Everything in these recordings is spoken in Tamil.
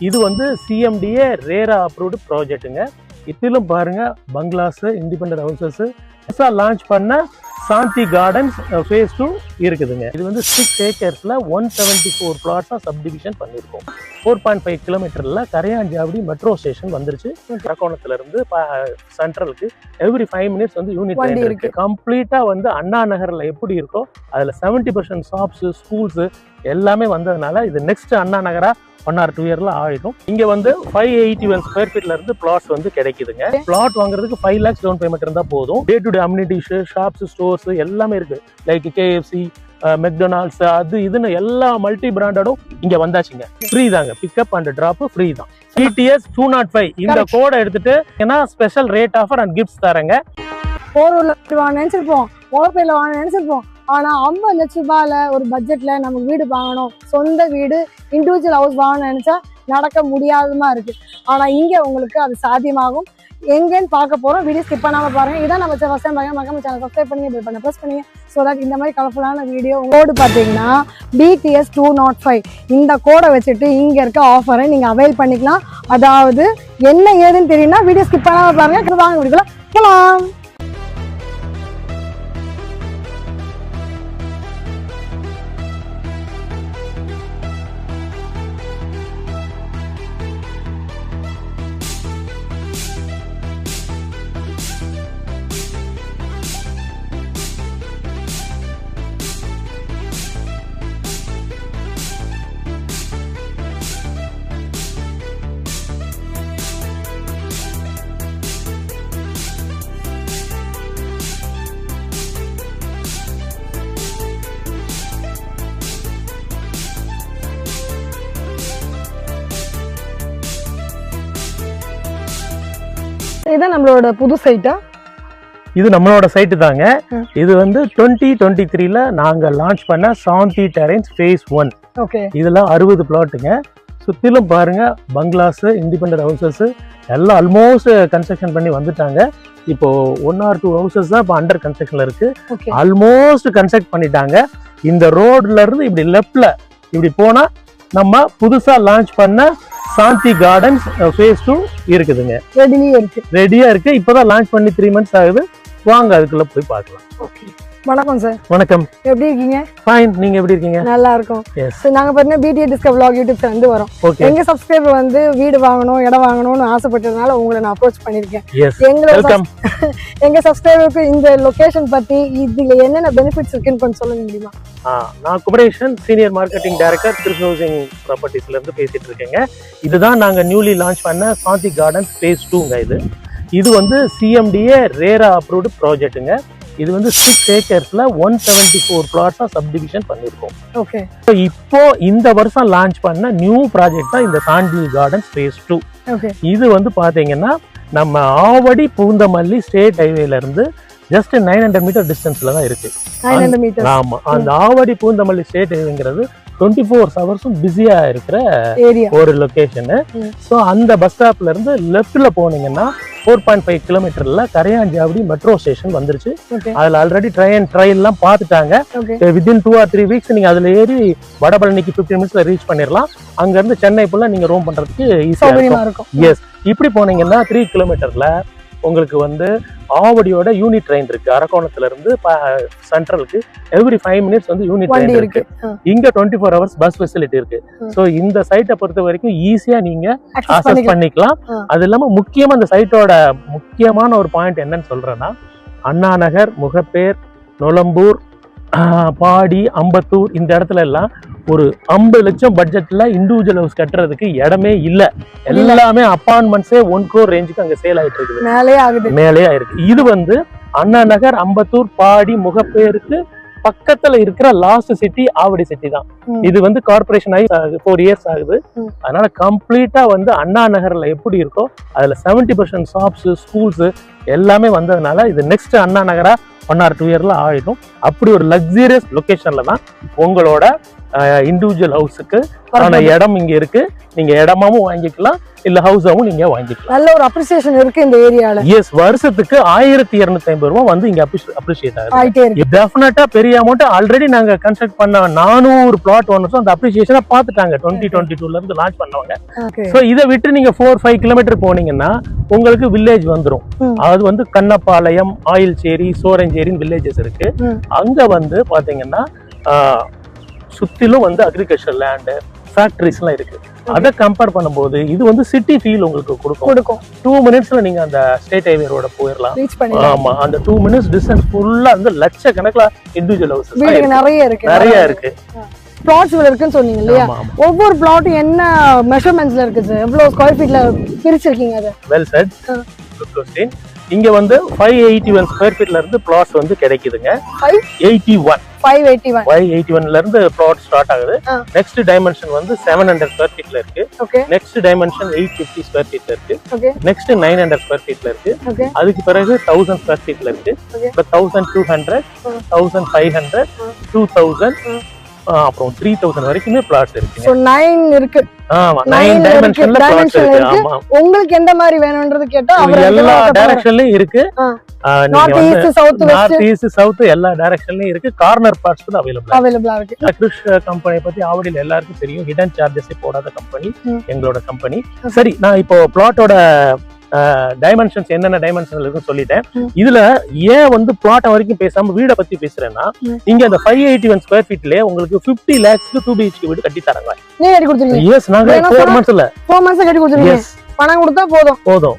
இது வந்து சிஎம்டிஏ ரேரா அப்ரூவ்டு ப்ராஜெக்ட்டுங்க. இதிலும் பாருங்க பங்களாஸ், இண்டிபெண்டன்ட் ஹவுசஸ் லான்ச் பண்ண சாந்தி கார்டன்ஸ் ஃபேஸ் 2 இருக்குதுங்க. இது வந்து 6 ஏக்கர்ஸ்ல 174 பிளாட்ஸா சப்டிவிஷன் பண்ணியிருக்கோம். 4.5 கிலோமீட்டர்ல கரையாஞ்சாவடி மெட்ரோ ஸ்டேஷன் வந்துருச்சு. அரக்கோணத்துல இருந்து சென்ட்ரலுக்கு எவ்ரி 5 மினிட்ஸ் வந்து யூனிட் ட்ரெயின் இருக்கு. கம்ப்ளீட்டா வந்து அண்ணா நகர்ல எப்படி இருக்கோ அதுல 70% ஷாப்ஸ், ஸ்கூல்ஸ் எல்லாமே வந்ததுனால இது நெக்ஸ்ட் அண்ணா நகரா 1 or 2 இயர்ல ஆயிடும். இங்க வந்து 581 ஸ்கொயர் ஃபீட்ல இருந்து பிளாட்ஸ் வந்து கிடைக்குதுங்க. பிளாட் வாங்குறதுக்கு 5 lakhs டவுன் பேமெண்ட் இருந்தா போதும். Day to day amenities, shops, stores எல்லாமே இருக்கு. லைக் KFC, மெக்டொனால்ட்ஸ், அது இதுன்னு எல்லா மல்டி பிராண்டடும் இங்க வந்தாச்சுங்க. ஃப்ரீ தாங்க, பிக்கப் அண்ட் டிராப் ஃப்ரீ தான். TTS 205 இந்த கோடை எடுத்துட்டு ஏன்னா special rate offer and gifts தரங்க. 4 லட்சம் வாங்க நினைச்சிருப்போம், மொபைல வாங்க நினைச்சிருப்போம். ஆனா 50 லட்சம் ரூபாயில ஒரு பட்ஜெட்ல நமக்கு வீடு வாங்கணும், சொந்த வீடு, இண்டிவிஜுவல் ஹவுஸ் வாங்கணும்னு நினைச்சா நடக்க முடியாதமா இருக்கு. ஆனா இங்க உங்களுக்கு அது சாத்தியமாகும். எங்கன்னு பார்க்க போறோம். வீடியோ ஸ்கிப் பண்ணாம பாருங்க. இதான் நம்ம ஃபர்ஸ்ட் டைம் பாருங்க, மறக்காம சேனல் சப்ஸ்கிரைப் பண்ணி பெல் பட்டனை பிரஸ் பண்ணுங்க. ஸோ தட் இந்த மாதிரி கலர்ஃபுல்லான வீடியோ கோடு பார்த்தீங்கன்னா BTS 205 இந்த கோடை வச்சுட்டு இங்க இருக்க ஆஃபரை நீங்க அவைல் பண்ணிக்கலாம். அதாவது என்ன ஏதுன்னு தெரியும்னா வீடியோ ஸ்கிப் பண்ணாம பாருங்க. வாங்க வீடியோக்குள்ள போலாம். இதான் நம்மளோட புது சைட்டா? இது நம்மளோட சைட்டு தாங்க. இது வந்து 2023ல நாங்க லான்ச் பண்ண சாந்தி டெரைன்ஸ் ஃபேஸ் 1. ஓகே. இதுல 60 பிளாட்டுங்க. சுத்திலும் பாருங்க பங்களாஸ், இண்டிபெண்டன்ட் ஹவுசஸ் எல்லாம் ஆல்மோஸ்ட் கன்ஸ்ட்ரக்ஷன் பண்ணி வந்துட்டாங்க. இப்போ 1 or 2 ஹவுசஸ் தான் இப்போ அண்டர் கன்ஸ்ட்ரக்ஷன்ல இருக்கு. ஆல்மோஸ்ட் கன்ஸ்ட்ரக்ட் பண்ணிட்டாங்க. இந்த ரோட்ல இருந்து இப்படி லெஃப்ட்ல இப்படி போனா நம்ம புதுசா லான்ச் பண்ண சாந்தி கார்டன்ஸ் ஃபேஸ் 2 இருக்குதுங்க. ரெடியா இருக்கு. இப்பதான் லான்ச் பண்ணி 3 months ஆகுது. வாங்க அதுக்குள்ள போய் பார்க்கலாம். வணக்கம் சார். வணக்கம். எப்படி இருக்கீங்க? ஃபைன். நீங்க எப்படி இருக்கீங்க? நல்லா இருக்கோம். நாங்க பாத்தீங்கன்னா BTS Discover Vlog YouTube channel வந்து வரோம். எங்க சப்ஸ்கிரைபர் வந்து வீடு வாங்கணும், இடம் வாங்கணும்னு ஆசைப்பட்டதுனால உங்களை நான் அப்ரோச் பண்ணிருக்கேன். எங்க சப்ஸ்கிரைபருக்கு இந்த லொகேஷன் பத்தி இதுல என்னென்ன பெனிஃபிட்ஸ் இருக்குன்னு கொஞ்சம் சொல்ல முடியுமா? நான் Kumaresan, senior marketing director, Trichy housing ப்ராப்பர்ட்டிஸ்ல இருந்து பேசிட்டு இருக்கேங்க. இதுதான் நாங்க நியூலி லான்ச் பண்ண சாந்தி கார்டன்ஸ் ஃபேஸ் 2ங்க. இது வந்து சிஎம்டிஏ ரேரா அப்ரூவ்டு ப்ராஜெக்ட்டுங்க. இது வந்து 6 ஏக்கர்ஸ்ல 174 பிளாட்ஸா சப்டிவிஷன் பண்ணிருக்கோம். ஓகே. இப்போ இந்த வருஷம் லான்ச் பண்ண நியூ ப்ராஜெக்ட் தான் இந்த சாந்தி கார்டன்ஸ் ஃபேஸ் 2. இது வந்து பாத்தீங்கன்னா நம்ம ஆவடி பூந்தமல்லி ஸ்டேட் ஹைவேல இருந்து ஜஸ்ட் 900 மீட்டர் டிஸ்டன்ஸ்ல தான் இருக்கு. ஆமா, அந்த ஆவடி பூந்தமல்லி ஸ்டேட் ஹைவேங்கிறது 24 ஹவர்ஸும் பிஸியா இருக்கிற ஒரு லொகேஷன். ஸோ அந்த பஸ் ஸ்டாப்ல இருந்து லெஃப்ட்ல போனீங்கன்னா 4.5 கிலோமீட்டர்ல கரையாஞ்சாவடி மெட்ரோ ஸ்டேஷன் வந்துருச்சு. அதுல ஆல்ரெடி ட்ரெயின் எல்லாம் பார்த்துட்டாங்க. வித்தின் 2 or 3 வீக்ஸ் நீங்க அதுல ஏறி வடபழனிக்கு 15 மினிட்ஸ்ல ரீச் பண்ணிடலாம். அங்க இருந்து சென்னை ஃபுல்லா நீங்க ரோம் பண்றதுக்கு ஈஸியா இருக்கும். எஸ். இப்படி போனீங்கன்னா 3 கிலோமீட்டர்ல உங்களுக்கு வந்து ஆவடியோட யூனிட் ட்ரெயின் இருக்கு. அரக்கோணத்துல இருந்து சென்ட்ரலுக்கு எவ்ரி 5 மினிட்ஸ் வந்து யூனிட் ட்ரெயின் இருக்கு. இங்க 24 ஹவர்ஸ் பஸ் ஃபெசிலிட்டி இருக்கு. சோ இந்த சைட்டை பொறுத்த வரைக்கும் ஈஸியா நீங்க அக்சஸ் பண்ணிக்கலாம். அது இல்லாம முக்கியமா இந்த சைட்டோட முக்கியமான ஒரு பாயிண்ட் என்னன்னு சொல்றேன்னா, அண்ணா நகர், முகப்பேர், நொலம்பூர், பாடி, அம்பத்தூர் இந்த இடத்துல எல்லாம் ஒரு 50 லட்சம் பட்ஜெட்ல இண்டிவிஜுவல் ஹவுஸ் கட்டுறதுக்கு இடமே இல்ல. எல்லாமே அபார்ட்மெண்ட்ஸே 1 crore ரேஞ்சுக்கு அங்க சேல் ஆயிட்டு இருக்குது, மேலே ஆயிருக்கு. இது வந்து அண்ணா நகர், அம்பத்தூர், பாடி, முகப்பேருக்கு பக்கத்துல இருக்கிற லாஸ்ட் சிட்டி ஆவடி சிட்டி தான். இது வந்து கார்பரேஷன் ஆகி 4 years ஆகுது. அதனால கம்ப்ளீட்டா வந்து அண்ணா நகர்ல எப்படி இருக்கோ அதுல 70% ஷாப்ஸ், ஸ்கூல்ஸ் எல்லாமே வந்ததுனால இது நெக்ஸ்ட் அண்ணா நகரா 1 or 2 இயர்ல ஆயிடும். அப்படி ஒரு லக்ஸரியஸ் லொகேஷன்ல தான் உங்களோட இண்டிவிஜுவல் ஹவுஸுக்கு இடம் இங்க இருக்கு. நீங்க இடமாவும் வாங்கிக்கலாம், இல்ல ஹவுஸாவும் நீங்க வாங்கிக்கலாம். நல்ல ஒரு அப்ரிசியேஷன் இருக்கு இந்த ஏரியால. எஸ், வருஷத்துக்கு 1250 ரூபாய் வந்து இங்க அப்ரிஷியேட் ஆயிட்டே ஆகுது. டெஃபினட்டா பெரிய அமௌண்ட். ஆல்ரெடி நாங்க கன்ஸ்ட்ரக்ட் பண்ண 400 பிளாட் ஓனர்ஸும் அந்த அப்ரிசியேஷனை பார்த்துட்டாங்க 2022ல இருந்து லான்ச் பண்ணவங்க. சோ இதை விட்டு நீங்க 4-5 கிலோமீட்டர் போனீங்கன்னா உங்களுக்கு வில்லேஜ் வந்துரும். அது வந்து கண்ணப்பாளையம், ஆயில்சேரி, சோரஞ்சேரின்னு வில்லேஜஸ் இருக்கு. அங்க வந்து பாத்தீங்கன்னா சுத்திலும் வந்து அக்ரிகல்ச்சர் லேண்ட், ஃபேக்டரிஸ் எல்லாம் இருக்கு. அதை கம்பேர் பண்ணும்போது இது வந்து சிட்டி ஃபீல் உங்களுக்கு கொடுக்கும். 2 மினிட்ஸ்ல நீங்க அந்த ஸ்டேட் ஹைவே ரோட போயிடலாம். ஆமா, அந்த 2 மினிட்ஸ் டிஸ்டன்ஸ் ஃபுல்லா வந்து லட்சக்கணக்கில் இண்டிவிஜுவல் ஹவுசஸ் நிறைய இருக்கு. பிளாட்ஸ் இருக்குன்னு சொன்னீங்க இல்லையா? ஒவ்வொரு பிளாட்டும் என்ன மெஷர்மெண்ட்ஸ்ல இருக்குது, எவ்வளவு ஸ்கொயர் ஃபீட்ல பிரிச்சிருக்கீங்க அதை? Well set, good question. இங்க வந்து 581 ஸ்கொயர் ஃபீட்ல இருந்து பிளாட்ஸ் வந்து கிடைக்குதுங்க. 581ல இருந்து பிளாட் ஸ்டார்ட் ஆகுது. நெக்ஸ்ட் டைமென்ஷன் வந்து 700 ஸ்கொயர் ஃபீட்ல இருக்கு. நெக்ஸ்ட் டைமென்ஷன் 850 ஸ்கொயர் ஃபீட்ல இருக்கு. நெக்ஸ்ட் 900 ஸ்கொயர் ஃபீட்ல இருக்கு. அதுக்கு பிறகு 1000 ஸ்கொயர் ஃபீட்ல இருக்கு. 1200, 1500, 2000, அப்புறம் 3000 வரைக்குமே பிளாட்ஸ் இருக்கு. சோ 9 இருக்கு. ஆமா, 9 டைமென்ஷன்ல பிளாட்ஸ் இருக்கு. ஆமா, உங்களுக்கு எந்த மாதிரி வேணும்ன்றது கேட்டா எல்லா டைரக்ஷன்லயும் இருக்கு. North east, south, west, north east, south எல்லா டைரக்ஷன்லயும் இருக்கு. கார்னர் பார்ட்ஸ் கூட அவைலபிளா இருக்கு. கிருஷ் கம்பெனி பத்தி ஆவடியில எல்லாருக்கும் தெரியும். ஹிடன் சார்ஜஸ் போடாத கம்பெனி எங்களோட கம்பெனி. சரி, நான் இப்போ பிளாட்டோட டைமென்ஷன்ஸ் என்னென்ன டைமென்ஷன்ல இருக்குன்னு சொல்லிட்டேன். இதுல ஏன் வந்து பிளாட் வரைக்கும் பேசாம வீட பத்தி பேசுறேன்னா, இங்க அந்த 581 ஸ்கொயர் ஃபீட்லயே உங்களுக்கு 50 lakhsக்கு 2 BHK வீடு கட்டி தராங்க. நீங்க கட்டி கொடுத்துருங்க. எஸ், நாங்க 4 months கட்டி கொடுத்துருங்க. பணம் கொடுத்தா போதும்.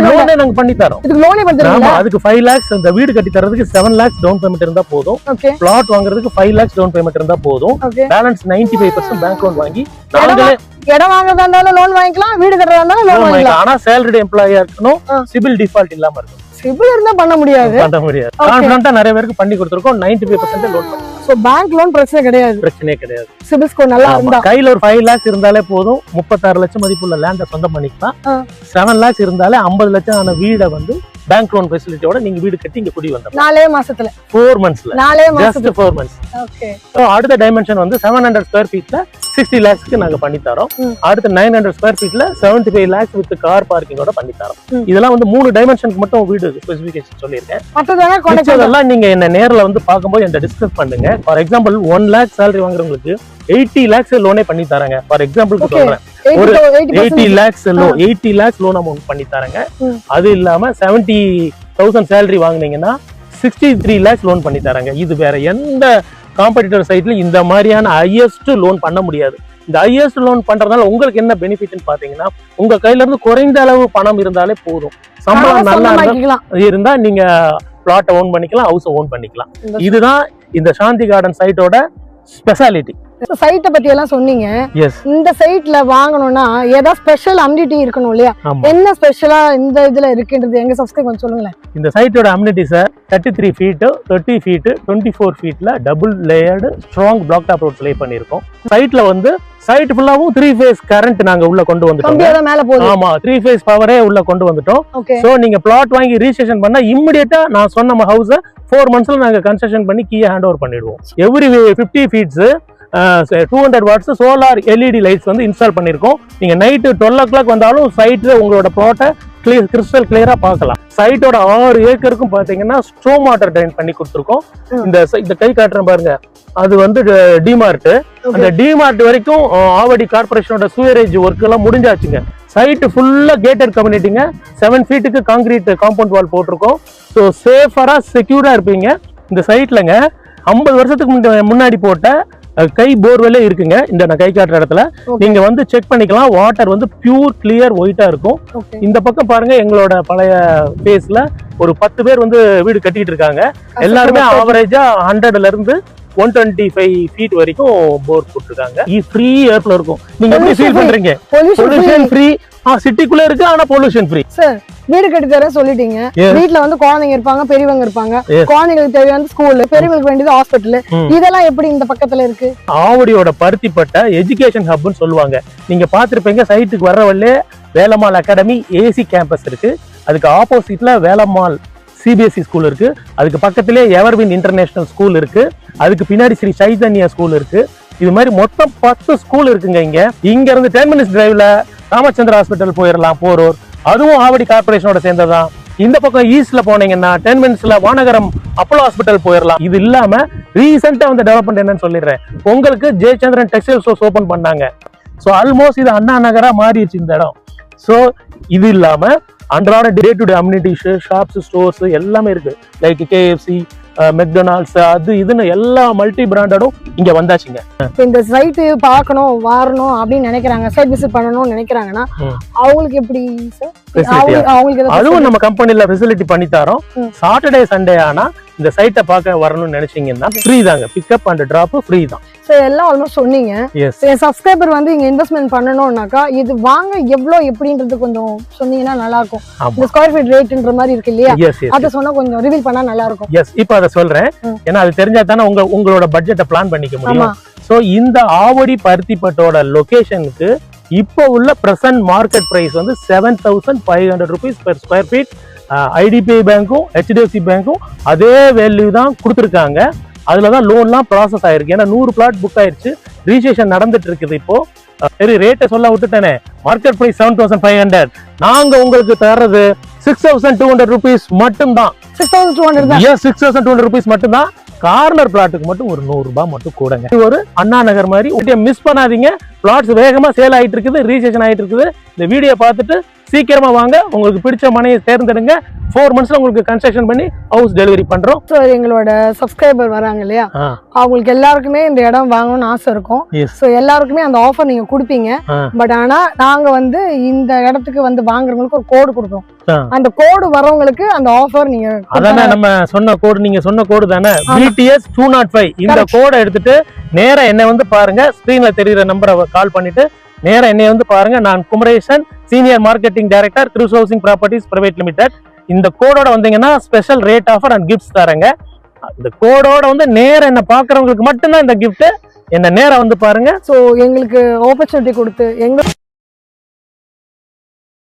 லோனே நாங்க பண்ணி தரோம். இதுக்கு லோனே பண்றீங்களா? அதுக்கு 5 lakhs அந்த வீடு கட்டி தரதுக்கு 7 lakhs டவுன் பேமெண்ட் இருந்தா போதும். பிளாட் வாங்குறதுக்கு 5 lakhs டவுன் பேமெண்ட் இருந்தா போதும். பேலன்ஸ் 95% பேங்க் லோன் வாங்கி நாங்களே இடம் வாங்குறதா இருந்தாலும் லோன் வாங்கிக்கலாம், வீடு கட்டுறதா இருந்தாலும் லோன் வாங்கிக்கலாம். ஆனா சேலரிட் எம்ப்ளாயியா இருக்கணும், சிபில் டிஃபால்ட் இல்லாம இருக்கணும். சிபில் இருந்தா பண்ண முடியாது. கான்ஃபிடன்ட்டா நிறைய பேருக்கு பண்ணி கொடுத்திருக்கோம். 95% லோன் பண்ணி. சோ பேங்க் லோன் பிரச்சனையே கிடையாது. சிபில் ஸ்கோர் நல்லா இருந்தா கையில ஒரு 5 lakhs இருந்தாலே போதும். 36 லட்சம் மதிப்புள்ள லேண்ட சொந்தம் பண்ணிக்கலாம். 7 lakhs இருந்தாலே 50 லட்சம் ஆன வீட வந்து பேங்க் லோன் ஃபெசிலிட்டியோட நீங்க வீடு கட்டி இங்க குடி வந்தோம். 4 மாசத்துல 4 monthsல 4 மாசத்துல 4 months. ஓகே. சோ அடுத்த டைமென்ஷன் வந்து 700 ஸ்கொயர் ஃபீட்ல 60 lakhsக்கு நாங்க பண்ணி தரோம். அடுத்து 900 ஸ்கொயர் ஃபீட்ல 75 lakhs வித் கார் பார்க்கிங்கோட பண்ணி தரோம். இதெல்லாம் வந்து 3 டைமென்ஷனுக்கு மட்டும் வீடு ஸ்பெசிஃபிகேஷன் சொல்லிருக்கேன். மத்ததெல்லாம் நீங்க என்ன நேர்ல வந்து பாக்கும்போது என்ன டிஸ்கஸ் பண்ணுங்க. ஃபார் எக்ஸாம்பிள் 1 lakh salary வாங்குறவங்களுக்கு 80 lakhs லோனே பண்ணி தராங்க. ஃபார் எக்ஸாம்பிளுக்கு சொல்றேன், ஒரு 80 lakhs லோன் அமௌண்ட் பண்ணி தராங்க. அது இல்லாம 70,000 salary வாங்குனீங்கன்னா 63 lakhs லோன் பண்ணி தராங்க. இது வேற எந்த காம்படிட்டர் சைட்ல இந்த மாதிரியான ஹையஸ்ட் லோன் பண்ண முடியாது. இந்த ஹையஸ்ட் லோன் பண்றதுனால உங்களுக்கு என்ன பெனிஃபிட்னு பாத்தீங்கன்னா, உங்க கையில இருந்து குறைந்த அளவு பணம் இருந்தாலே போதும். சம்பளம் நல்லா இருந்தா நீங்க பிளாட் ஓன் பண்ணிக்கலாம், ஹவுஸ் ஓன் பண்ணிக்கலாம். இதுதான் இந்த சாந்தி கார்டன் சைட்டோட ஸ்பெஷாலிட்டி. சைட்டை பத்தி எல்லாம் சொன்னீங்க. இந்த சைட்ல வாங்கணும்னா ஏதாவது ஸ்பெஷல் அம்யூனிட்டி இருக்கணும் இல்லையா? என்ன ஸ்பெஷலா இந்த இதுல இருக்குன்றது எங்க சப்ஸ்கிரைப் பண்ண சொல்லுங்களேன். இந்த சைட்டோட அம்யூனிட்டிஸ் 33 feet, 30 feet, 24 feetல double layered strong black top roads lay பண்ணிருக்கோம். சைட்ல வந்து சைட் ஃபுல்லாவும் 3 phase கரண்ட் நாங்க உள்ள கொண்டு வந்துட்டோம். ஆமா, 3 phase பவரே உள்ள கொண்டு வந்துட்டோம். சோ நீங்க பிளாட் வாங்கி ரிஜிஸ்ட்ரேஷன் பண்ணா இமிடியேட்டா நான் சொன்ன ஹவுஸ 4 monthsல நாங்க கன்ஸ்ட்ரக்ஷன் பண்ணி கீயை ஹேண்ட் ஓவர் பண்ணிடுவோம். Every 50 feet 200 watts solar LED lights வந்து இன்ஸ்டால் பண்ணிருக்கோம். நீங்க நைட்டு 12 o'clock வந்தாலும் சைட்ல உங்களோட பிளாட்டை கிறிஸ்டல் கிளியரா பார்க்கலாம். சைட்டோட 6 ஏக்கருக்கும் பாத்தீங்கன்னா ஸ்ட்ரோம் வாட்டர் ட்ரைன் பண்ணி கொடுத்துருக்கோம். இந்த கை காட்டுறேன் பாருங்க, அது வந்து டிமார்ட். அந்த டிமார்ட் வரைக்கும் ஆவடி கார்பரேஷனோட சூயரேஜ் ஒர்க் எல்லாம் முடிஞ்சாச்சுங்க. சைட் ஃபுல்லா கேட்டட் கம்யூனிட்டிங்க. 7 feetக்கு கான்கிரீட் காம்பவுண்ட் வால் போட்டிருக்கோம். ஸோ சேஃபரா செக்யூரா இருப்பீங்க. இந்த சைட்லங்க 50 வருஷத்துக்கு முன்னாடி போட்ட கை போர்வெல்லே இருக்குங்க. இந்த நான் கை காட்டுற இடத்துல நீங்க வந்து செக் பண்ணிக்கலாம். வாட்டர் வந்து பியூர் கிளியர் ஒயிட்டா இருக்கும். இந்த பக்கம் பாருங்க, எங்களோட பழைய பேஸ்ல ஒரு 10 பேர் வந்து வீடு கட்டிட்டு இருக்காங்க. எல்லாருமே ஆவரேஜா 100ல இருந்து 125 feet வரைக்கும் போர் போட்டுருக்காங்க. ஃப்ரீ ஏர்ல இருக்கும். நீங்க எப்படி ஃபீல் பண்றீங்க? Pollution free. சிட்டிக்குள்ள இருக்கு, ஆனா பொல்யூஷன் ஃப்ரீ. சார், வீடு கட்டி தர சொல்லிட்டீங்க. வீட்டுல வந்து குழந்தைங்க இருப்பாங்க, பெரியவங்க இருப்பாங்க. குழந்தைங்களுக்கு தேவையான ஸ்கூல், பெரியவங்களுக்கு வேண்டியது ஹாஸ்பிட்டல். இதெல்லாம் எப்படி இந்த பக்கத்துல இருக்கு? ஆவடியோட பருத்திப்பட்ட எஜுகேஷன் ஹப்னு சொல்லுவாங்க. நீங்க பாத்திருப்பீங்க, சைட்டுக்கு வர்ற வழியே வேலம்மாள் அகாடமி ஏசி கேம்பஸ் இருக்கு. அதுக்கு ஆப்போசிட்ல வேலம்மாள் CBSE ஸ்கூல் இருக்கு. அதுக்கு பக்கத்திலே எவர்வின் இன்டர்நேஷனல் ஸ்கூல் இருக்கு. அதுக்கு பின்னாடி ஸ்ரீ சைதன்யா ஸ்கூல் இருக்கு. இது மாதிரி மொத்தம் 10 ஸ்கூல் இருக்குங்க. இங்க இருந்து 10 minutes டிரைவ்ல ராமச்சந்திர ஹாஸ்பிட்டல் போயிடலாம் போரூர், அதுவும் ஆவடி கார்பரேஷனோட சேர்ந்ததான். இந்த பக்கம் ஈஸ்ட்ல போனீங்கன்னா 10 மினிட்ஸ்ல வானகரம் அப்போலோ ஹாஸ்பிட்டல் போயிடலாம். இது இல்லாம ரீசெண்டா வந்து டெவலப்மெண்ட் என்னன்னு சொல்லிடுறேன் உங்களுக்கு. ஜெயச்சந்திரன் டெக்ஸ்டைல் ஸ்டோர்ஸ் ஓபன் பண்ணாங்க. ஸோ ஆல்மோஸ்ட் இது அண்ணா நகரா மாறிடுச்சு இந்த இடம். ஸோ இது இல்லாம அன்றாட day to day amenities, shops, stores எல்லாமே இருக்கு. லைக் KFC, மெக்டொனால்ட்ஸ், அது இதுன்னு எல்லா மல்டி பிராண்டடும் இங்க வந்தாச்சுங்க. இந்த சைட்டு பார்க்கணும் வரணும் அப்படின்னு நினைக்கிறாங்க, சைட் விசிட் பண்ணணும்னு நினைக்கிறாங்கன்னா அவங்களுக்கு எப்படி சார்? அவங்களுக்கு அதுவும் நம்ம கம்பெனில ஃபெசிலிட்டி பண்ணி தரோம். சாட்டர்டே சண்டே ஆனா இந்த சைட்டை பார்க்க வரணும்னு நினைச்சீங்கன்னா ஃப்ரீ தாங்க. பிக்கப் அண்ட் டிராப் ஃப்ரீ தான். சோ எல்லாம் ஆல்மோஸ்ட் சொன்னீங்க. என் சப்ஸ்கிரைபர் வந்து இங்க இன்வெஸ்ட்மெண்ட் பண்ணணும்னாக்கா இது வாங்க எவ்வளவு எப்படின்றது கொஞ்சம் சொன்னீங்கன்னா நல்லா இருக்கும். இந்த ஸ்கொயர் ஃபீட் ரேட்ன்ற மாதிரி இருக்கு இல்லையா, அத சொன்னா கொஞ்சம் ரிவீல் பண்ணா நல்லா இருக்கும். எஸ், இப்போ அத சொல்றேன். ஏன்னா அது தெரிஞ்சா தானே உங்களோட பட்ஜெட்டை பிளான் பண்ணிக்க முடியும். சோ இந்த ஆவடி பருத்திப்பட்டோட லொகேஷனுக்கு இப்போ உள்ள பிரசன்ட் மார்க்கெட் பிரைஸ் வந்து 7,500 rupees per square feet. IDBI பேங்க்கும் HDFC பேங்க்கும் அதே வேல்யூ தான் கொடுத்துருக்காங்க. அதுலதான் லோன்லாம் ப்ராசஸ் ஆயிருக்கு. ஏன்னா 100 பிளாட் புக் ஆயிடுச்சு, ரிஜிஸ்ட்ரேஷன் நடந்துட்டு இருக்குது. இப்போ சரி ரேட்டை சொல்ல விட்டுட்டேனே, மார்க்கெட் பிரைஸ் 7,500, நாங்க உங்களுக்கு தர்றது 6,200 rupees மட்டும்தான். 6,200 rupees மட்டும்தான். கார்னர் பிளாட்டுக்கு மட்டும் ஒரு 100 ரூபாய் மட்டும் கூடங்க. இது ஒரு அண்ணா நகர் மாதிரி மிஸ் பண்ணாதீங்க. பிளாட்ஸ் வேகமா சேல் ஆயிட்டு இருக்குது, ரிஜிஸ்ட்ரேஷன் ஆயிட்டு இருக்குது. இந்த வீடியோ பார்த்துட்டு சீக்கிரமா வாங்க, உங்களுக்கு பிடிச்ச மனையை தேர்ந்தெடுங்க. 4 monthsல உங்களுக்கு கன்ஸ்ட்ரக்ஷன் பண்ணி ஹவுஸ் டெலிவரி பண்றோம். ஸோ எங்களோட சப்ஸ்கிரைபர் வராங்க இல்லையா, அவங்களுக்கு எல்லாருக்குமே இந்த இடம் வாங்கணும்னு ஆசை இருக்கும். ஸோ எல்லாருக்குமே அந்த ஆஃபர் நீங்க கொடுப்பீங்க. பட் ஆனா நாங்க வந்து இந்த இடத்துக்கு வந்து வாங்குறவங்களுக்கு ஒரு கோடு கொடுப்போம். அந்த கோடு வரவங்களுக்கு அந்த ஆஃபர் நீங்க அதானே நம்ம சொன்ன கோடு, நீங்க சொன்ன கோடு தானே BTS 205. இந்த கோடை எடுத்துட்டு நேரா என்ன வந்து பாருங்க. ஸ்கிரீன்ல தெரியுற நம்பரை கால் பண்ணிட்டு நேரா என்னை வந்து பாருங்க. நான் Kumaresan, senior marketing director, Chris housing properties private limited. இந்த கோடோட வந்தீங்கன்னா special rate offer and gifts தரேங்க. இந்த கோடோட வந்து நேரா என்ன பாக்குறவங்களுக்கு மட்டும்தான் இந்த கிஃப்ட். என்ன நேரா வந்து பாருங்க. ஸோ எங்களுக்கு ஆப்பர்ச்சுனிட்டி கொடுத்து எங்க